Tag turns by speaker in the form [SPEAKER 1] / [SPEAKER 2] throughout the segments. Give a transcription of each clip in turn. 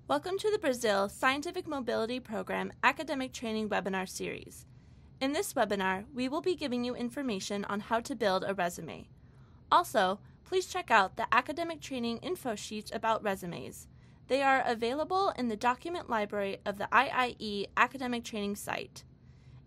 [SPEAKER 1] Welcome to the Brazil Scientific Mobility Program Academic Training Webinar Series. In this webinar, we will be giving you information on how to build a resume. Also, please check out the academic training info sheets about resumes. They are available in the document library of the IIE Academic Training site.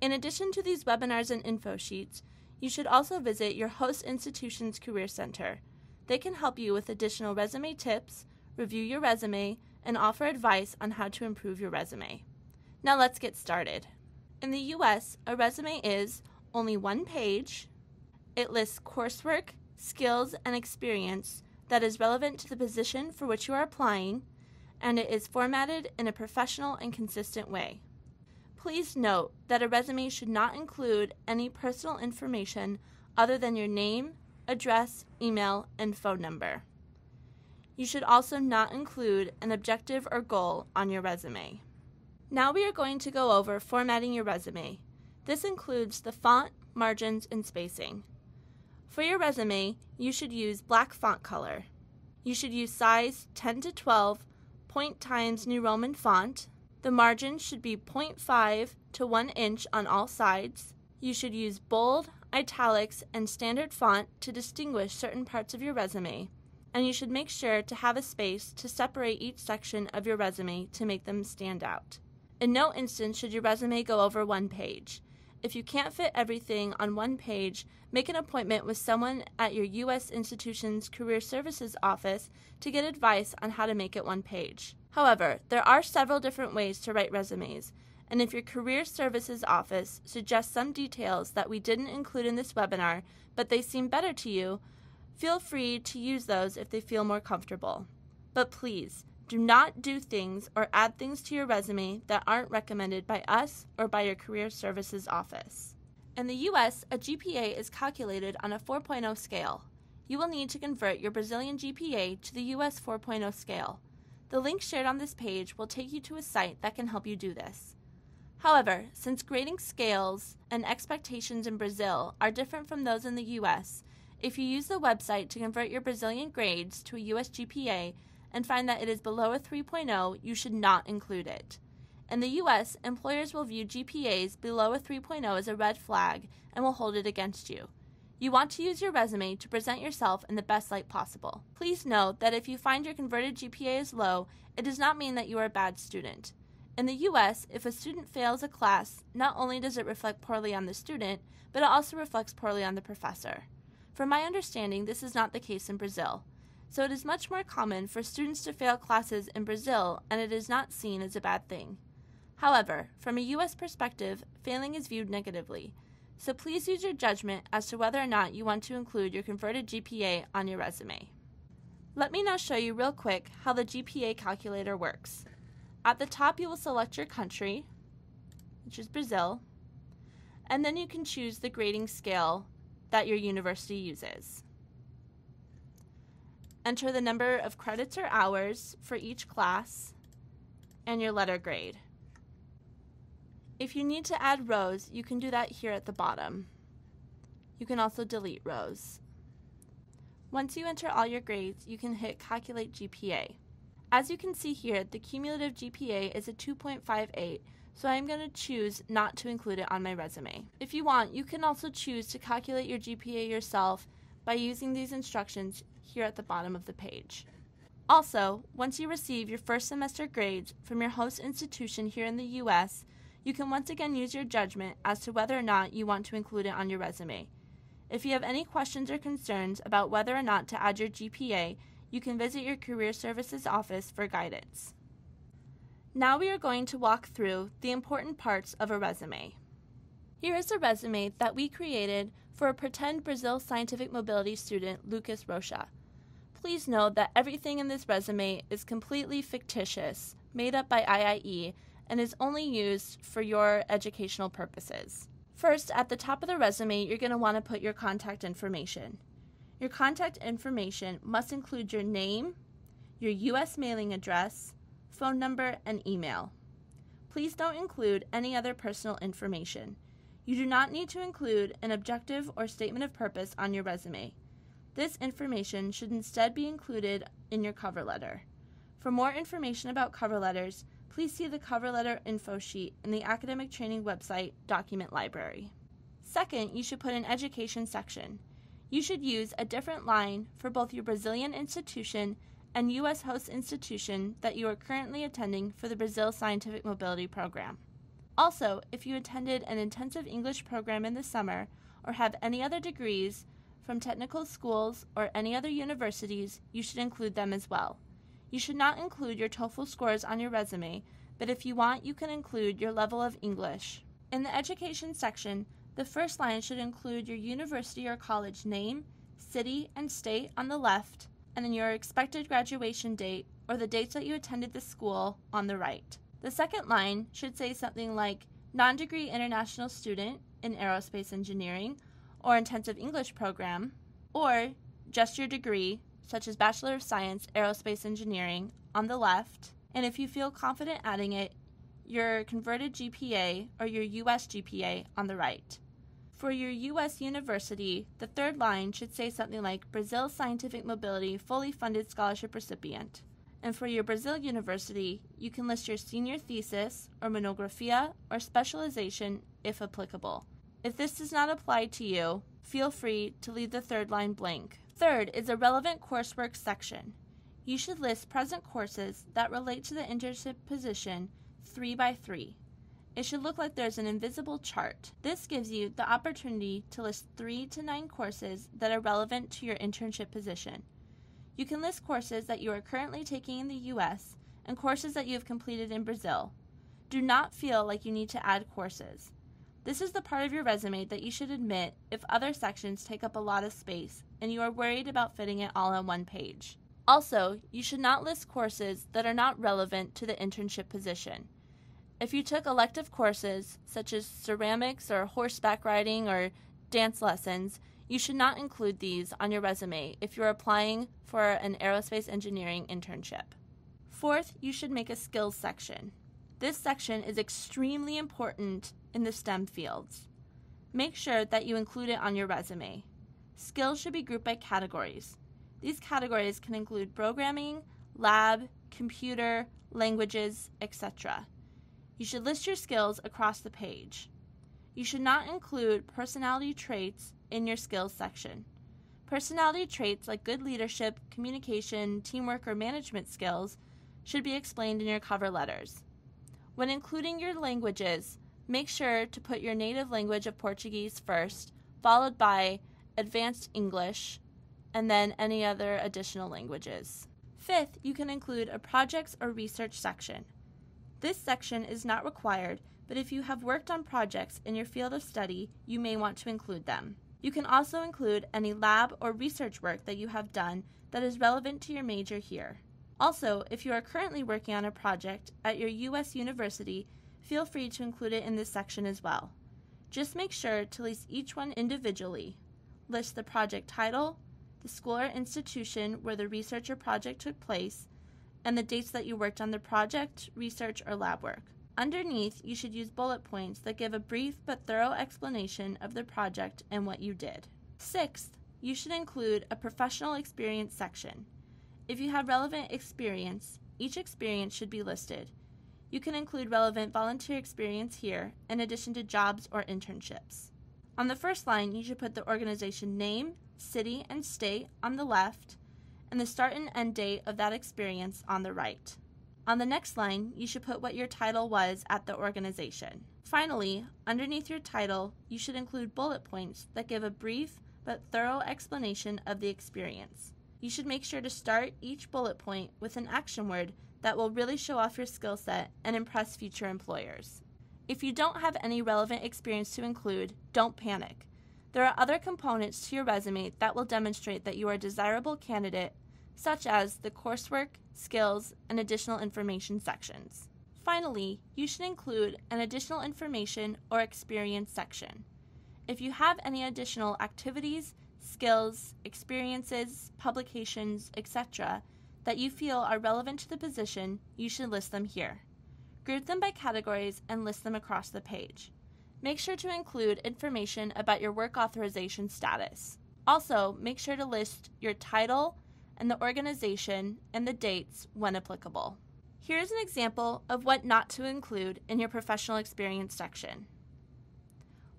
[SPEAKER 1] In addition to these webinars and info sheets, you should also visit your host institution's Career Center. They can help you with additional resume tips, review your resume, and offer advice on how to improve your resume. Now let's get started. In the U.S., a resume is only one page. It lists coursework, skills, and experience that is relevant to the position for which you are applying, and it is formatted in a professional and consistent way. Please note that a resume should not include any personal information other than your name, address, email, and phone number. You should also not include an objective or goal on your resume. Now we are going to go over formatting your resume. This includes the font, margins, and spacing. For your resume, you should use black font color. You should use size 10 to 12 point times New Roman font. The margin should be 0.5 to 1 inch on all sides. You should use bold, italics, and standard font to distinguish certain parts of your resume. And you should make sure to have a space to separate each section of your resume to make them stand out. In no instance should your resume go over one page. If you can't fit everything on one page, make an appointment with someone at your U.S. institution's Career Services office to get advice on how to make it one page. However, there are several different ways to write resumes, and if your Career Services office suggests some details that we didn't include in this webinar, but they seem better to you, feel free to use those if they feel more comfortable. But please, do not do things or add things to your resume that aren't recommended by us or by your Career Services office. In the U.S., a GPA is calculated on a 4.0 scale. You will need to convert your Brazilian GPA to the U.S. 4.0 scale. The link shared on this page will take you to a site that can help you do this. However, since grading scales and expectations in Brazil are different from those in the U.S., if you use the website to convert your Brazilian grades to a U.S. GPA and find that it is below a 3.0, you should not include it. In the U.S., employers will view GPAs below a 3.0 as a red flag and will hold it against you. You want to use your resume to present yourself in the best light possible. Please note that if you find your converted GPA is low, it does not mean that you are a bad student. In the U.S., if a student fails a class, not only does it reflect poorly on the student, but it also reflects poorly on the professor. From my understanding, this is not the case in Brazil. So it is much more common for students to fail classes in Brazil, and it is not seen as a bad thing. However, from a U.S. perspective, failing is viewed negatively. So please use your judgment as to whether or not you want to include your converted GPA on your resume. Let me now show you real quick how the GPA calculator works. At the top, you will select your country, which is Brazil, and then you can choose the grading scale that your university uses. Enter the number of credits or hours for each class and your letter grade. If you need to add rows, you can do that here at the bottom. You can also delete rows. Once you enter all your grades, you can hit Calculate GPA. As you can see here, the cumulative GPA is a 2.58, so I'm going to choose not to include it on my resume. If you want, you can also choose to calculate your GPA yourself by using these instructions here at the bottom of the page. Also, once you receive your first semester grades from your host institution here in the U.S., you can once again use your judgment as to whether or not you want to include it on your resume. If you have any questions or concerns about whether or not to add your GPA, you can visit your Career Services office for guidance. Now we are going to walk through the important parts of a resume. Here is a resume that we created for a pretend Brazil Scientific Mobility student, Lucas Rocha. Please note that everything in this resume is completely fictitious, made up by IIE, and is only used for your educational purposes. First, at the top of the resume, you're going to want to put your contact information. Your contact information must include your name, your U.S. mailing address, phone number, and email. Please don't include any other personal information. You do not need to include an objective or statement of purpose on your resume. This information should instead be included in your cover letter. For more information about cover letters, please see the cover letter info sheet in the Academic Training website document library. Second, you should put an education section. You should use a different line for both your Brazilian institution and U.S. host institution that you are currently attending for the Brazil Scientific Mobility Program. Also, if you attended an intensive English program in the summer or have any other degrees from technical schools or any other universities, you should include them as well. You should not include your TOEFL scores on your resume, but if you want, you can include your level of English. In the education section, the first line should include your university or college name, city, and state on the left, and then your expected graduation date or the dates that you attended the school on the right. The second line should say something like non-degree international student in aerospace engineering or intensive English program, or just your degree, such as Bachelor of Science Aerospace Engineering on the left, and if you feel confident adding it, your converted GPA or your US GPA on the right. For your U.S. university, the third line should say something like Brazil Scientific Mobility Fully Funded Scholarship Recipient. And for your Brazil university, you can list your senior thesis or monografia or specialization if applicable. If this does not apply to you, feel free to leave the third line blank. Third is a relevant coursework section. You should list present courses that relate to the internship position 3 by 3. It should look like there's an invisible chart. This gives you the opportunity to list 3 to 9 courses that are relevant to your internship position. You can list courses that you are currently taking in the U.S. and courses that you have completed in Brazil. Do not feel like you need to add courses. This is the part of your resume that you should admit if other sections take up a lot of space and you are worried about fitting it all on one page. Also, you should not list courses that are not relevant to the internship position. If you took elective courses, such as ceramics or horseback riding or dance lessons, you should not include these on your resume if you're applying for an aerospace engineering internship. Fourth, you should make a skills section. This section is extremely important in the STEM fields. Make sure that you include it on your resume. Skills should be grouped by categories. These categories can include programming, lab, computer, languages, etc. You should list your skills across the page. You should not include personality traits in your skills section. Personality traits like good leadership, communication, teamwork, or management skills should be explained in your cover letters. When including your languages, make sure to put your native language of Portuguese first, followed by advanced English, and then any other additional languages. Fifth, you can include a projects or research section. This section is not required, but if you have worked on projects in your field of study, you may want to include them. You can also include any lab or research work that you have done that is relevant to your major here. Also, if you are currently working on a project at your U.S. university, feel free to include it in this section as well. Just make sure to list each one individually. List the project title, the school or institution where the research or project took place, and the dates that you worked on the project, research, or lab work. Underneath, you should use bullet points that give a brief but thorough explanation of the project and what you did. Sixth, you should include a professional experience section. If you have relevant experience, each experience should be listed. You can include relevant volunteer experience here, in addition to jobs or internships. On the first line, you should put the organization name, city, and state on the left, and the start and end date of that experience on the right. On the next line, you should put what your title was at the organization. Finally, underneath your title, you should include bullet points that give a brief but thorough explanation of the experience. You should make sure to start each bullet point with an action word that will really show off your skill set and impress future employers. If you don't have any relevant experience to include, don't panic. There are other components to your resume that will demonstrate that you are a desirable candidate, such as the coursework, skills, and additional information sections. Finally, you should include an additional information or experience section. If you have any additional activities, skills, experiences, publications, etc., that you feel are relevant to the position, you should list them here. Group them by categories and list them across the page. Make sure to include information about your work authorization status. Also, make sure to list your title and the organization and the dates when applicable. Here's an example of what not to include in your professional experience section.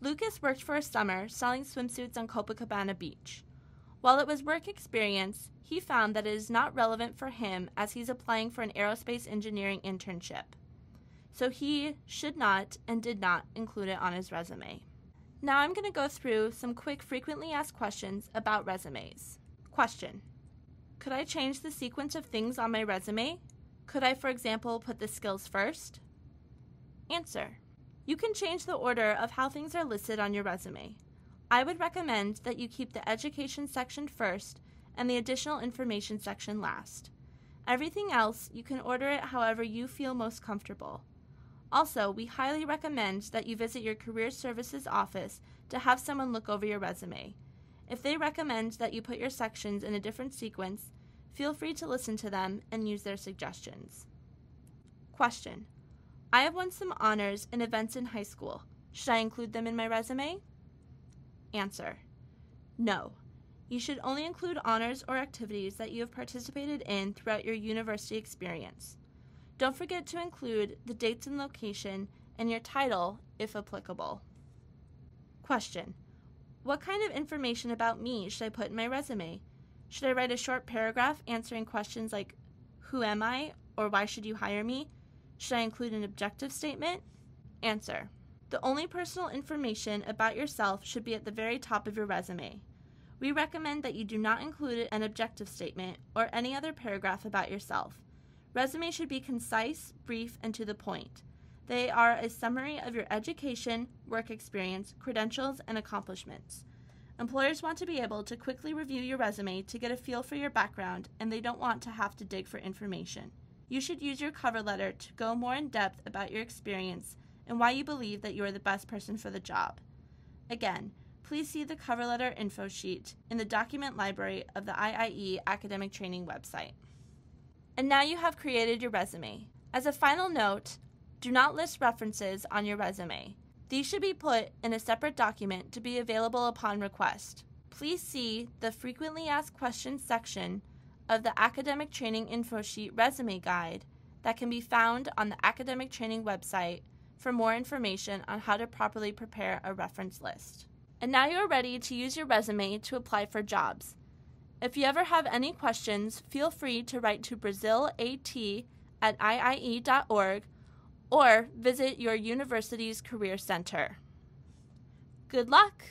[SPEAKER 1] Lucas worked for a summer selling swimsuits on Copacabana Beach. While it was work experience, he found that it is not relevant for him as he's applying for an aerospace engineering internship. So he should not and did not include it on his resume. Now I'm going to go through some quick frequently asked questions about resumes. Question: could I change the sequence of things on my resume? Could I, for example, put the skills first? Answer: you can change the order of how things are listed on your resume. I would recommend that you keep the education section first and the additional information section last. Everything else, you can order it however you feel most comfortable. Also, we highly recommend that you visit your career services office to have someone look over your resume. If they recommend that you put your sections in a different sequence, feel free to listen to them and use their suggestions. Question: I have won some honors in events in high school. Should I include them in my resume? Answer: no. You should only include honors or activities that you have participated in throughout your university experience. Don't forget to include the dates and location and your title if applicable. Question: what kind of information about me should I put in my resume? Should I write a short paragraph answering questions like, who am I, or why should you hire me? Should I include an objective statement? Answer: the only personal information about yourself should be at the very top of your resume. We recommend that you do not include an objective statement or any other paragraph about yourself. Resumes should be concise, brief, and to the point. They are a summary of your education, work experience, credentials, and accomplishments. Employers want to be able to quickly review your resume to get a feel for your background, and they don't want to have to dig for information. You should use your cover letter to go more in depth about your experience and why you believe that you are the best person for the job. Again, please see the cover letter info sheet in the document library of the IIE Academic Training website. And now you have created your resume. As a final note, do not list references on your resume. These should be put in a separate document to be available upon request. Please see the Frequently Asked Questions section of the Academic Training Info Sheet Resume Guide that can be found on the Academic Training website for more information on how to properly prepare a reference list. And now you are ready to use your resume to apply for jobs. If you ever have any questions, feel free to write to brazilat@iie.org or visit your university's Career Center. Good luck!